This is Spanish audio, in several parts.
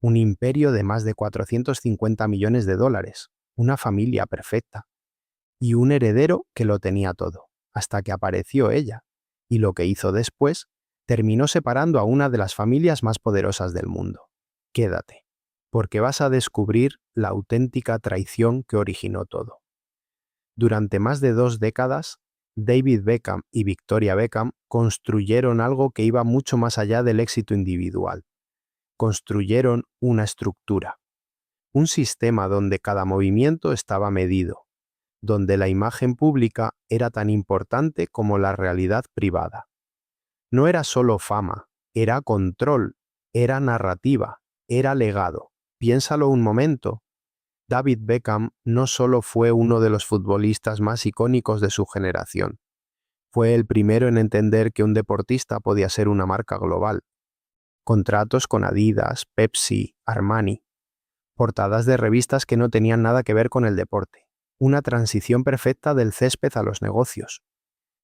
un imperio de más de 450 millones de dólares, una familia perfecta, y un heredero que lo tenía todo, hasta que apareció ella, y lo que hizo después terminó separando a una de las familias más poderosas del mundo. Quédate, porque vas a descubrir la auténtica traición que originó todo. Durante más de 2 décadas, David Beckham y Victoria Beckham construyeron algo que iba mucho más allá del éxito individual. Construyeron una estructura, un sistema donde cada movimiento estaba medido, donde la imagen pública era tan importante como la realidad privada. No era solo fama, era control, era narrativa, era legado. Piénsalo un momento. David Beckham no solo fue uno de los futbolistas más icónicos de su generación, fue el primero en entender que un deportista podía ser una marca global. Contratos con Adidas, Pepsi, Armani, portadas de revistas que no tenían nada que ver con el deporte. Una transición perfecta del césped a los negocios.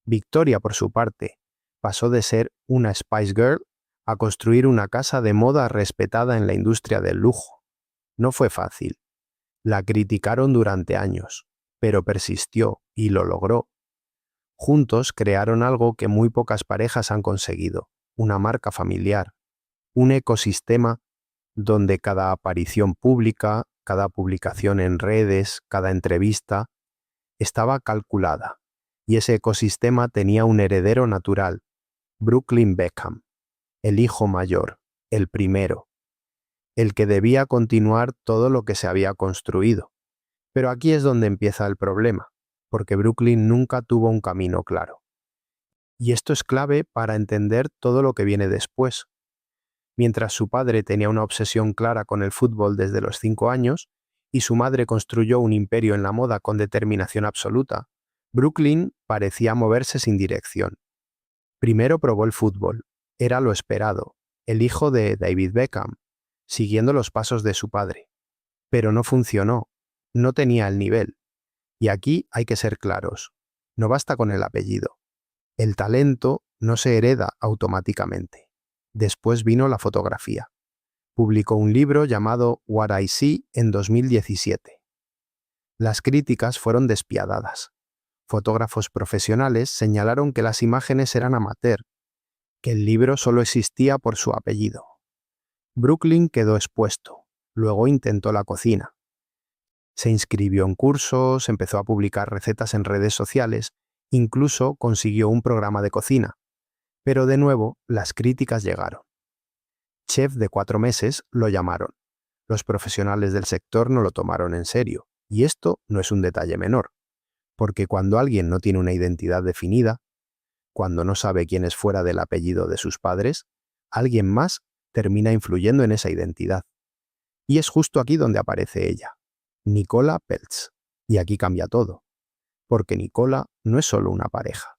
Victoria, por su parte, pasó de ser una Spice Girl a construir una casa de moda respetada en la industria del lujo. No fue fácil. La criticaron durante años, pero persistió y lo logró. Juntos crearon algo que muy pocas parejas han conseguido, una marca familiar, un ecosistema donde cada aparición pública, cada publicación en redes, cada entrevista, estaba calculada, y ese ecosistema tenía un heredero natural, Brooklyn Beckham, el hijo mayor, el primero, el que debía continuar todo lo que se había construido. Pero aquí es donde empieza el problema, porque Brooklyn nunca tuvo un camino claro. Y esto es clave para entender todo lo que viene después. Mientras su padre tenía una obsesión clara con el fútbol desde los 5 años, y su madre construyó un imperio en la moda con determinación absoluta, Brooklyn parecía moverse sin dirección. Primero probó el fútbol, era lo esperado, el hijo de David Beckham, siguiendo los pasos de su padre. Pero no funcionó, no tenía el nivel. Y aquí hay que ser claros, no basta con el apellido. El talento no se hereda automáticamente. Después vino la fotografía. Publicó un libro llamado What I See en 2017. Las críticas fueron despiadadas. Fotógrafos profesionales señalaron que las imágenes eran amateur, que el libro solo existía por su apellido. Brooklyn quedó expuesto. Luego intentó la cocina. Se inscribió en cursos, empezó a publicar recetas en redes sociales, incluso consiguió un programa de cocina. Pero de nuevo, las críticas llegaron. Chef de 4 meses lo llamaron. Los profesionales del sector no lo tomaron en serio. Y esto no es un detalle menor, porque cuando alguien no tiene una identidad definida, cuando no sabe quién es fuera del apellido de sus padres, alguien más termina influyendo en esa identidad. Y es justo aquí donde aparece ella, Nicola Peltz. Y aquí cambia todo, porque Nicola no es solo una pareja,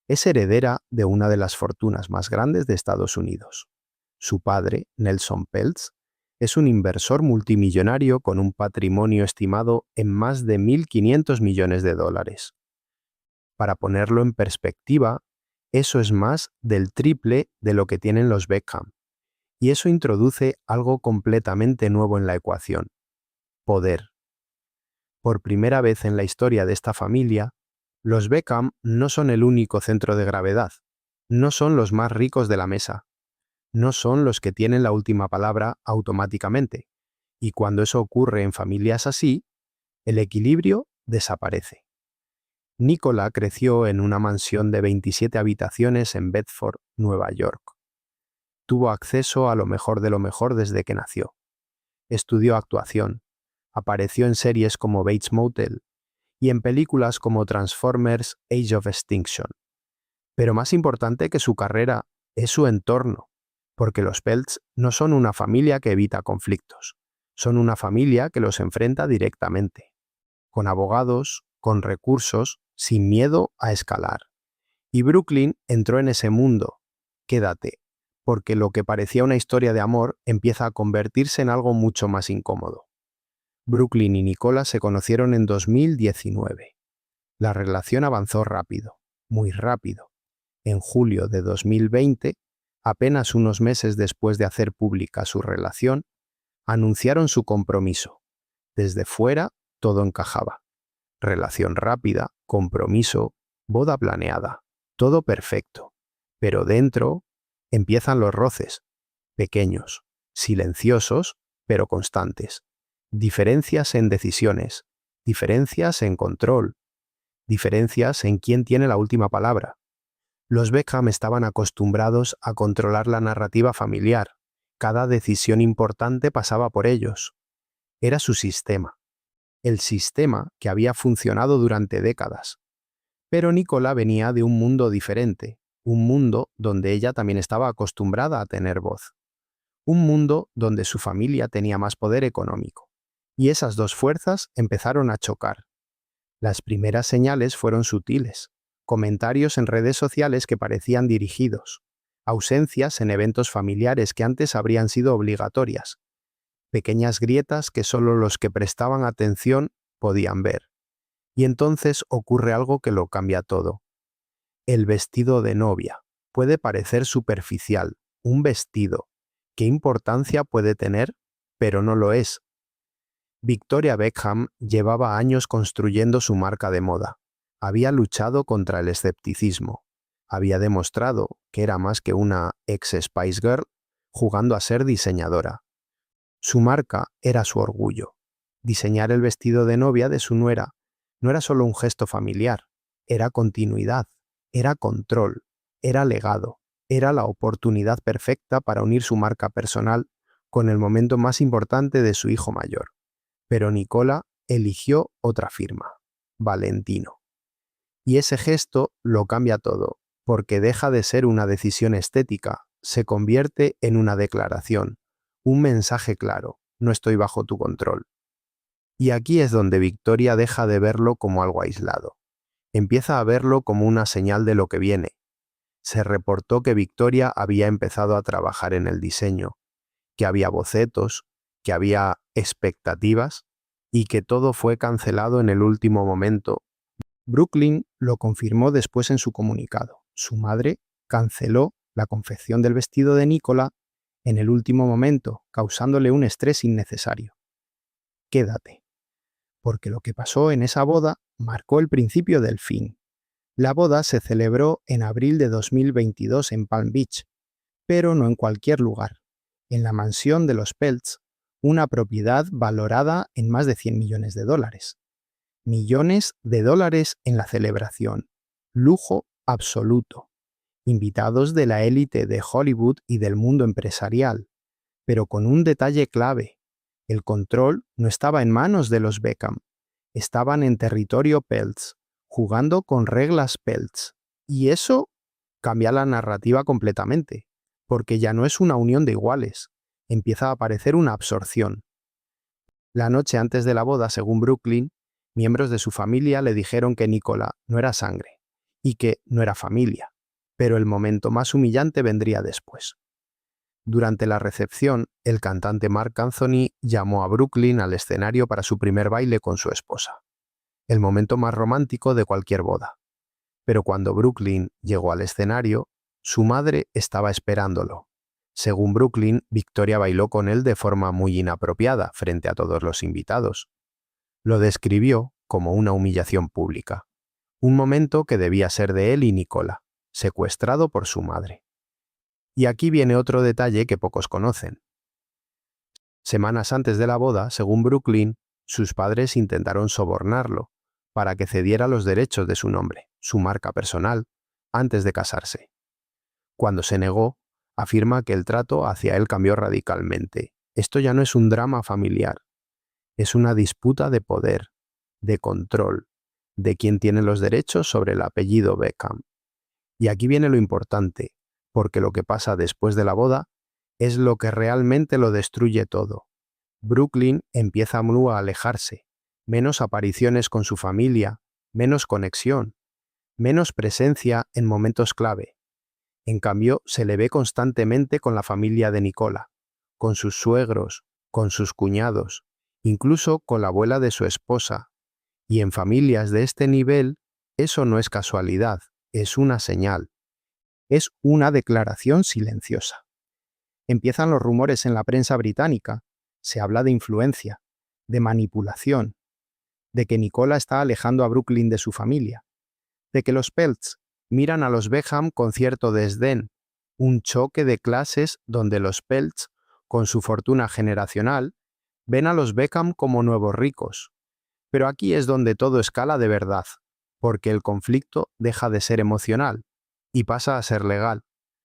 es heredera de una de las fortunas más grandes de Estados Unidos. Su padre, Nelson Peltz, es un inversor multimillonario con un patrimonio estimado en más de 1.500 millones de dólares. Para ponerlo en perspectiva, eso es más del triple de lo que tienen los Beckham. Y eso introduce algo completamente nuevo en la ecuación: poder. Por primera vez en la historia de esta familia, los Beckham no son el único centro de gravedad, no son los más ricos de la mesa, no son los que tienen la última palabra automáticamente. Y cuando eso ocurre en familias así, el equilibrio desaparece. Nicola creció en una mansión de 27 habitaciones en Bedford, Nueva York. Tuvo acceso a lo mejor de lo mejor desde que nació. Estudió actuación, apareció en series como Bates Motel y en películas como Transformers: Age of Extinction. Pero más importante que su carrera es su entorno, porque los Peltz no son una familia que evita conflictos, son una familia que los enfrenta directamente, con abogados, con recursos, sin miedo a escalar. Y Brooklyn entró en ese mundo. Quédate, porque lo que parecía una historia de amor empieza a convertirse en algo mucho más incómodo. Brooklyn y Nicola se conocieron en 2019. La relación avanzó rápido, muy rápido. En julio de 2020, apenas unos meses después de hacer pública su relación, Anunciaron su compromiso. Desde fuera, todo encajaba. Relación rápida, compromiso, boda planeada. Todo perfecto. Pero dentro empiezan los roces. Pequeños, silenciosos, pero constantes. Diferencias en decisiones, diferencias en control, diferencias en quién tiene la última palabra. Los Beckham estaban acostumbrados a controlar la narrativa familiar. Cada decisión importante pasaba por ellos. Era su sistema. El sistema que había funcionado durante décadas. Pero Nicola venía de un mundo diferente, un mundo donde ella también estaba acostumbrada a tener voz. Un mundo donde su familia tenía más poder económico. Y esas dos fuerzas empezaron a chocar. Las primeras señales fueron sutiles. Comentarios en redes sociales que parecían dirigidos. Ausencias en eventos familiares que antes habrían sido obligatorias. Pequeñas grietas que solo los que prestaban atención podían ver. Y entonces ocurre algo que lo cambia todo. El vestido de novia. Puede parecer superficial, un vestido. ¿Qué importancia puede tener? Pero no lo es. Victoria Beckham llevaba años construyendo su marca de moda. Había luchado contra el escepticismo. Había demostrado que era más que una ex Spice Girl jugando a ser diseñadora. Su marca era su orgullo. Diseñar el vestido de novia de su nuera no era solo un gesto familiar, era continuidad, era control, era legado, era la oportunidad perfecta para unir su marca personal con el momento más importante de su hijo mayor. Pero Nicola eligió otra firma, Valentino. Y ese gesto lo cambia todo, porque deja de ser una decisión estética, se convierte en una declaración, un mensaje claro: no estoy bajo tu control. Y aquí es donde Victoria deja de verlo como algo aislado. Empieza a verlo como una señal de lo que viene. Se reportó que Victoria había empezado a trabajar en el diseño, que había bocetos, que había expectativas y que todo fue cancelado en el último momento. Brooklyn lo confirmó después en su comunicado. Su madre canceló la confección del vestido de Nicola en el último momento, causándole un estrés innecesario. Quédate, porque lo que pasó en esa boda marcó el principio del fin. La boda se celebró en abril de 2022 en Palm Beach, pero no en cualquier lugar, en la mansión de los Peltz, una propiedad valorada en más de $100 millones. Millones de dólares en la celebración. Lujo absoluto. Invitados de la élite de Hollywood y del mundo empresarial, pero con un detalle clave. El control no estaba en manos de los Beckham, estaban en territorio Peltz, jugando con reglas Peltz. Y eso cambia la narrativa completamente, porque ya no es una unión de iguales, empieza a aparecer una absorción. La noche antes de la boda, según Brooklyn, miembros de su familia le dijeron que Nicola no era sangre y que no era familia, pero el momento más humillante vendría después. Durante la recepción, el cantante Marc Anthony llamó a Brooklyn al escenario para su primer baile con su esposa. El momento más romántico de cualquier boda. Pero cuando Brooklyn llegó al escenario, su madre estaba esperándolo. Según Brooklyn, Victoria bailó con él de forma muy inapropiada frente a todos los invitados. Lo describió como una humillación pública. Un momento que debía ser de él y Nicola, secuestrado por su madre. Y aquí viene otro detalle que pocos conocen. Semanas antes de la boda, según Brooklyn, sus padres intentaron sobornarlo para que cediera los derechos de su nombre, su marca personal, antes de casarse. Cuando se negó, afirma que el trato hacia él cambió radicalmente. Esto ya no es un drama familiar, es una disputa de poder, de control, de quién tiene los derechos sobre el apellido Beckham. Y aquí viene lo importante, porque lo que pasa después de la boda es lo que realmente lo destruye todo. Brooklyn empieza a alejarse, menos apariciones con su familia, menos conexión, menos presencia en momentos clave. En cambio, se le ve constantemente con la familia de Nicola, con sus suegros, con sus cuñados, incluso con la abuela de su esposa. Y en familias de este nivel, eso no es casualidad, es una señal. Es una declaración silenciosa. Empiezan los rumores en la prensa británica. Se habla de influencia, de manipulación, de que Nicola está alejando a Brooklyn de su familia, de que los Peltz miran a los Beckham con cierto desdén, un choque de clases donde los Peltz, con su fortuna generacional, ven a los Beckham como nuevos ricos. Pero aquí es donde todo escala de verdad, porque el conflicto deja de ser emocional y pasa a ser legal.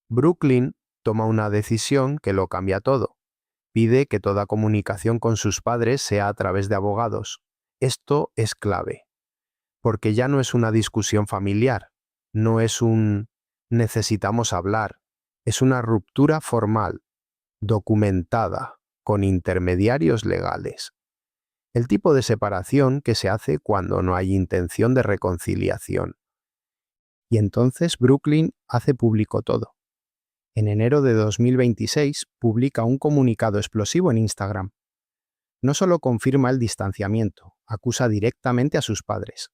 Brooklyn toma una decisión que lo cambia todo. Pide que toda comunicación con sus padres sea a través de abogados. Esto es clave, porque ya no es una discusión familiar, no es un necesitamos hablar, es una ruptura formal, documentada, con intermediarios legales. El tipo de separación que se hace cuando no hay intención de reconciliación. Y entonces Brooklyn hace público todo. En enero de 2026 publica un comunicado explosivo en Instagram. No solo confirma el distanciamiento, acusa directamente a sus padres.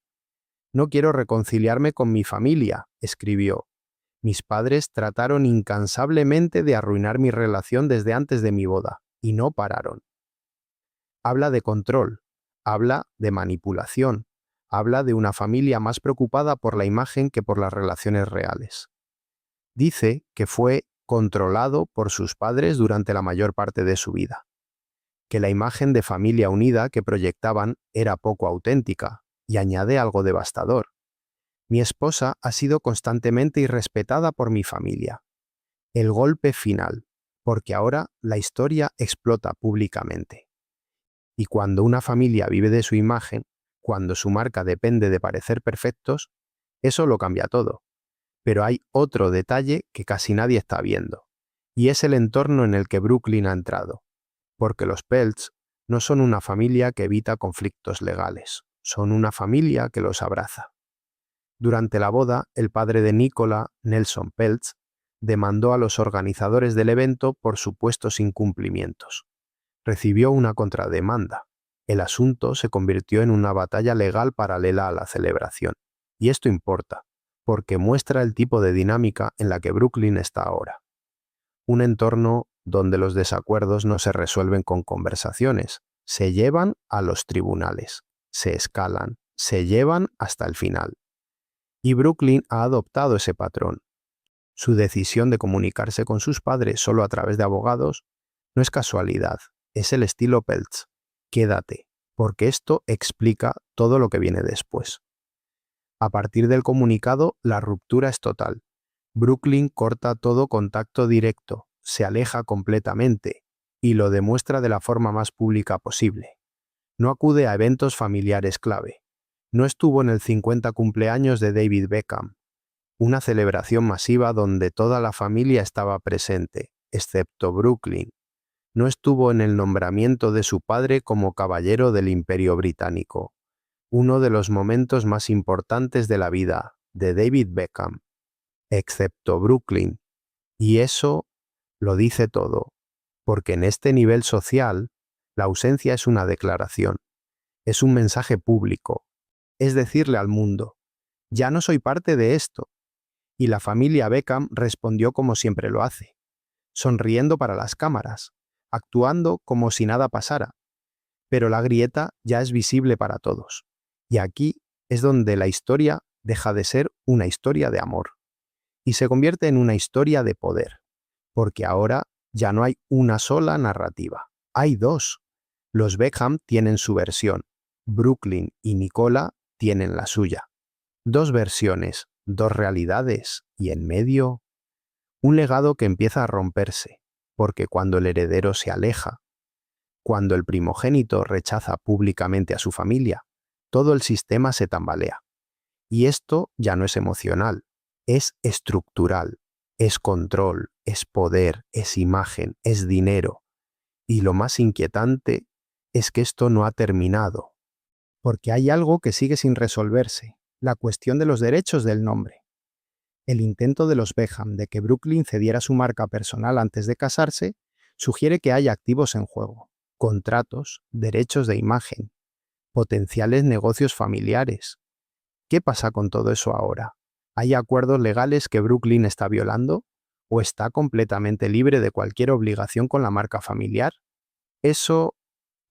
No quiero reconciliarme con mi familia, escribió. Mis padres trataron incansablemente de arruinar mi relación desde antes de mi boda, y no pararon. Habla de control, habla de manipulación, habla de una familia más preocupada por la imagen que por las relaciones reales. Dice que fue controlado por sus padres durante la mayor parte de su vida, que la imagen de familia unida que proyectaban era poco auténtica, y añade algo devastador. Mi esposa ha sido constantemente irrespetada por mi familia. El golpe final, porque ahora la historia explota públicamente. Y cuando una familia vive de su imagen, cuando su marca depende de parecer perfectos, eso lo cambia todo. Pero hay otro detalle que casi nadie está viendo, y es el entorno en el que Brooklyn ha entrado, porque los Peltz no son una familia que evita conflictos legales, son una familia que los abraza. Durante la boda, el padre de Nicola, Nelson Peltz, demandó a los organizadores del evento por supuestos incumplimientos. Recibió una contrademanda. El asunto se convirtió en una batalla legal paralela a la celebración. Y esto importa, porque muestra el tipo de dinámica en la que Brooklyn está ahora. Un entorno donde los desacuerdos no se resuelven con conversaciones, se llevan a los tribunales, se escalan, se llevan hasta el final. Y Brooklyn ha adoptado ese patrón. Su decisión de comunicarse con sus padres solo a través de abogados no es casualidad, es el estilo Peltz. Quédate, porque esto explica todo lo que viene después. A partir del comunicado, la ruptura es total. Brooklyn corta todo contacto directo, se aleja completamente, y lo demuestra de la forma más pública posible. No acude a eventos familiares clave. No estuvo en el 50 cumpleaños de David Beckham, una celebración masiva donde toda la familia estaba presente, excepto Brooklyn. No estuvo en el nombramiento de su padre como caballero del Imperio Británico, uno de los momentos más importantes de la vida de David Beckham, excepto Brooklyn. Y eso lo dice todo, porque en este nivel social, la ausencia es una declaración, es un mensaje público, es decirle al mundo, ya no soy parte de esto. Y la familia Beckham respondió como siempre lo hace, sonriendo para las cámaras, actuando como si nada pasara. Pero la grieta ya es visible para todos. Y aquí es donde la historia deja de ser una historia de amor y se convierte en una historia de poder, porque ahora ya no hay una sola narrativa, hay dos. Los Beckham tienen su versión, Brooklyn y Nicola tienen la suya. Dos versiones, dos realidades, y en medio, un legado que empieza a romperse, porque cuando el heredero se aleja, cuando el primogénito rechaza públicamente a su familia, todo el sistema se tambalea. Y esto ya no es emocional, es estructural, es control, es poder, es imagen, es dinero. Y lo más inquietante es que esto no ha terminado, porque hay algo que sigue sin resolverse, la cuestión de los derechos del nombre. El intento de los Beckham de que Brooklyn cediera su marca personal antes de casarse sugiere que hay activos en juego, contratos, derechos de imagen, potenciales negocios familiares. ¿Qué pasa con todo eso ahora? ¿Hay acuerdos legales que Brooklyn está violando? ¿O está completamente libre de cualquier obligación con la marca familiar? Eso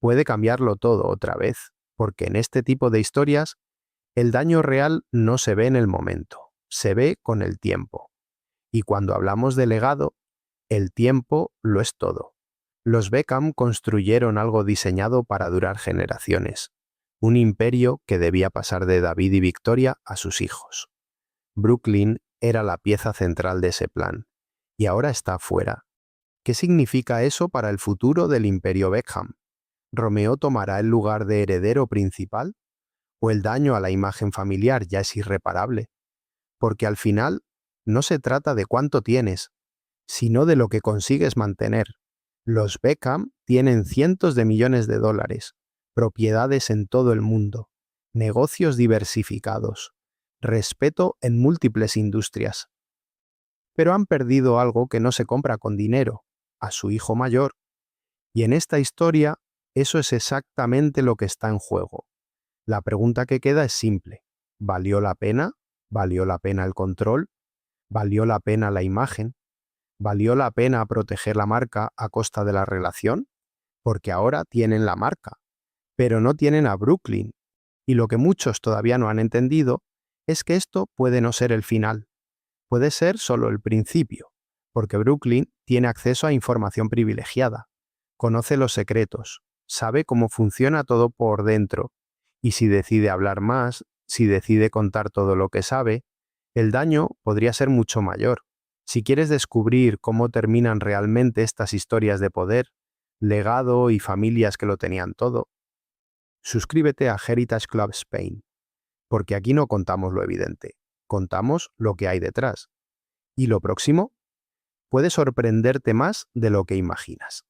puede cambiarlo todo otra vez, porque en este tipo de historias el daño real no se ve en el momento, se ve con el tiempo. Y cuando hablamos de legado, el tiempo lo es todo. Los Beckham construyeron algo diseñado para durar generaciones, un imperio que debía pasar de David y Victoria a sus hijos. Brooklyn era la pieza central de ese plan, y ahora está fuera. ¿Qué significa eso para el futuro del imperio Beckham? ¿Romeo tomará el lugar de heredero principal? ¿O el daño a la imagen familiar ya es irreparable? Porque al final no se trata de cuánto tienes, sino de lo que consigues mantener. Los Beckham tienen cientos de millones de dólares, propiedades en todo el mundo, negocios diversificados, respeto en múltiples industrias. Pero han perdido algo que no se compra con dinero, a su hijo mayor. Y en esta historia, eso es exactamente lo que está en juego. La pregunta que queda es simple. ¿Valió la pena? ¿Valió la pena el control? ¿Valió la pena la imagen? ¿Valió la pena proteger la marca a costa de la relación? Porque ahora tienen la marca, pero no tienen a Brooklyn. Y lo que muchos todavía no han entendido es que esto puede no ser el final, puede ser solo el principio, porque Brooklyn tiene acceso a información privilegiada, conoce los secretos, sabe cómo funciona todo por dentro, y si decide hablar más, si decide contar todo lo que sabe, el daño podría ser mucho mayor. Si quieres descubrir cómo terminan realmente estas historias de poder, legado y familias que lo tenían todo, suscríbete a Heritage Club Spain, porque aquí no contamos lo evidente, contamos lo que hay detrás. Y lo próximo puede sorprenderte más de lo que imaginas.